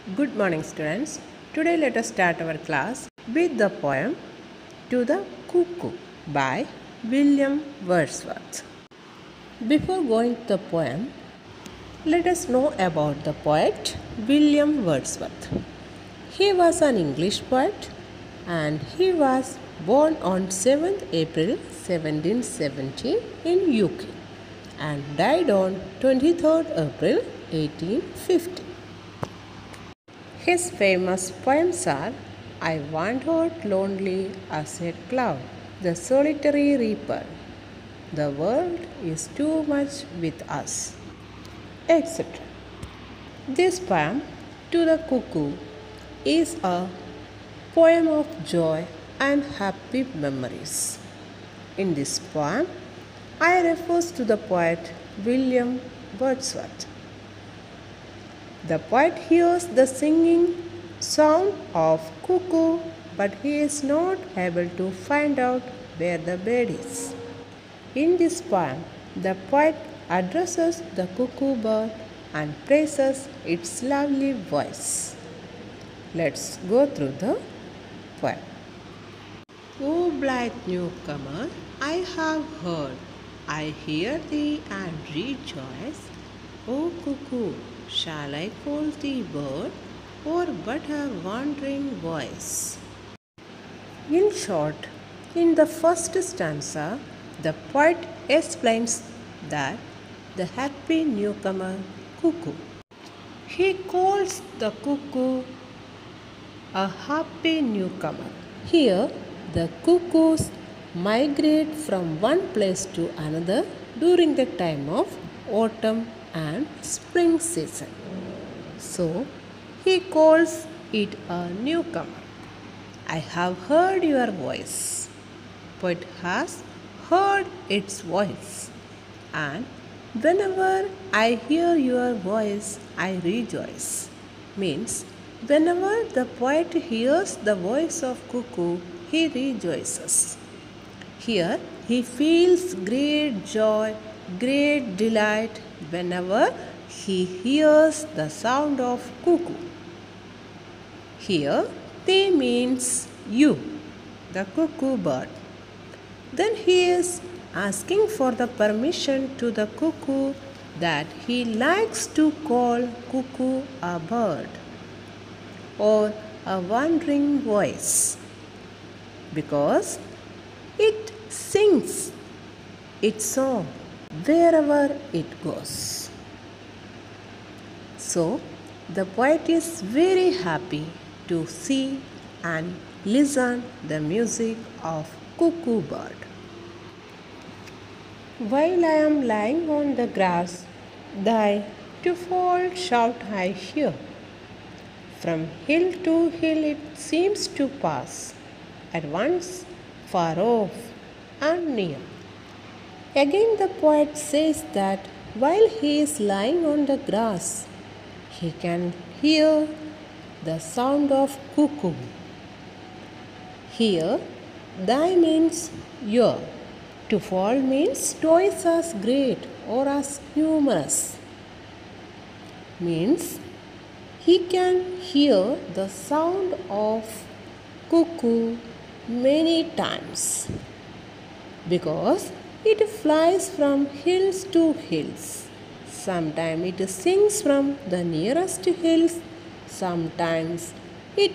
Good morning, students. Today, let us start our class with the poem To the Cuckoo by William Wordsworth. Before going to the poem, let us know about the poet William Wordsworth. He was an English poet and he was born on 7th April 1770 in UK and died on 23rd April 1850. His famous poems are I Wandered Lonely as a Cloud, The Solitary Reaper, The World is Too Much with Us, etc. This poem, To the Cuckoo, is a poem of joy and happy memories. In this poem, I refers to the poet William Wordsworth. The poet hears the singing sound of cuckoo, but he is not able to find out where the bird is. In this poem, the poet addresses the cuckoo bird and praises its lovely voice. Let's go through the poem. O blithe newcomer, I have heard, I hear thee and rejoice. O cuckoo, shall I call thee bird, or but a wandering voice? In short, in the first stanza, the poet explains that the happy newcomer cuckoo. He calls the cuckoo a happy newcomer. Here, the cuckoos migrate from one place to another during the time of autumn and spring season. So, he calls it a newcomer. I have heard your voice. Poet has heard its voice. And whenever I hear your voice, I rejoice. Means, whenever the poet hears the voice of cuckoo, he rejoices. Here, he feels great joy, great delight whenever he hears the sound of cuckoo. Here, they means you, the cuckoo bird. Then he is asking for the permission to the cuckoo that he likes to call cuckoo a bird or a wandering voice because it sings its song wherever it goes. So, the poet is very happy to see and listen the music of cuckoo bird. While I am lying on the grass, thy twofold shout I hear. From hill to hill it seems to pass, at once far off and near. Again the poet says that while he is lying on the grass, he can hear the sound of cuckoo. Here, thy means your. Twofold means twice as great or as numerous. Means he can hear the sound of cuckoo many times because it flies from hills to hills. Sometimes it sings from the nearest hills, sometimes it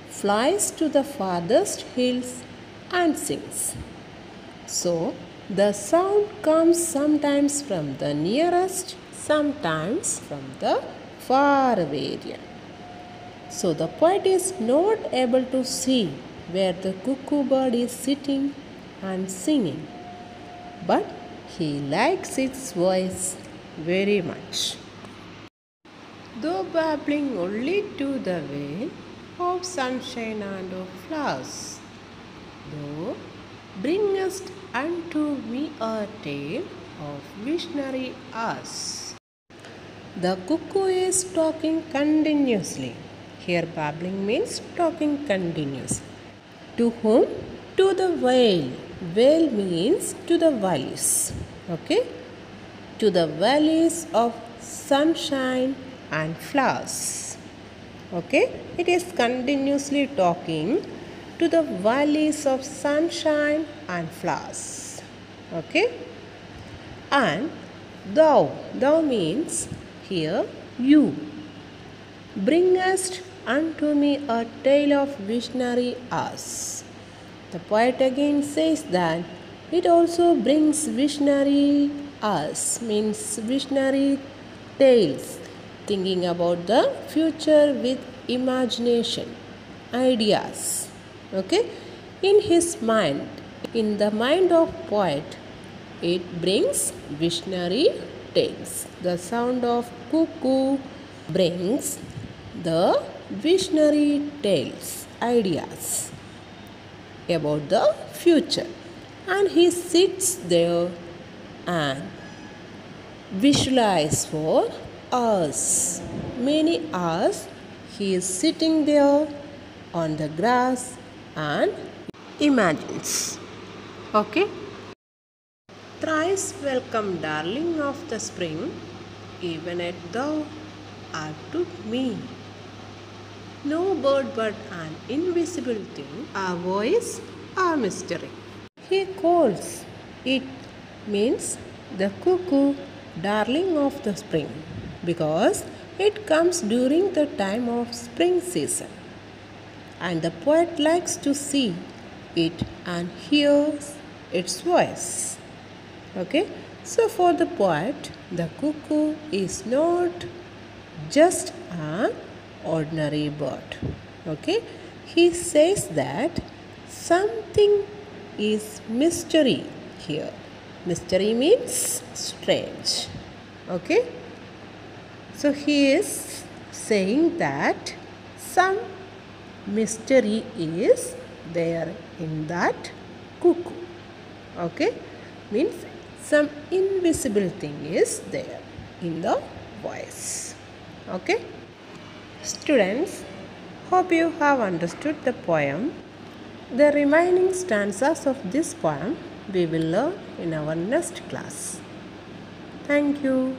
flies to the farthest hills and sings. So, the sound comes sometimes from the nearest, sometimes from the far away area. So, the poet is not able to see where the cuckoo bird is sitting and singing, but he likes its voice very much. Though babbling only to the way of sunshine and of flowers, thou bringest unto me a tale of visionary hours. The cuckoo is talking continuously. Here, babbling means talking continuously. To whom? To the vale. Vale means to the valleys. Okay? To the valleys of sunshine and flowers. Okay, it is continuously talking to the valleys of sunshine and flowers. Okay, and thou means here you. Bringest unto me a tale of visionary hours. The poet again says that it also brings visionary hours, means visionary tales, thinking about the future with imagination, ideas. Okay, in his mind, in the mind of poet, it brings visionary tales. The sound of cuckoo brings the visionary tales, ideas about the future. And he sits there and visualize for hours. Many hours he is sitting there on the grass and imagines. Okay? Thrice welcome, darling of the spring, even at thou art to me. No bird but an invisible thing, a voice, a mystery. He calls. It means the cuckoo, darling of the spring, because it comes during the time of spring season. And the poet likes to see it and hears its voice. Okay, so for the poet, the cuckoo is not just an ordinary bird. Okay, he says that something is mystery here. Mystery means strange. Okay, so he is saying that some mystery is there in that cuckoo. Okay, means some invisible thing is there in the voice. Okay, students, hope you have understood the poem. The remaining stanzas of this poem we will learn in our next class. Thank you.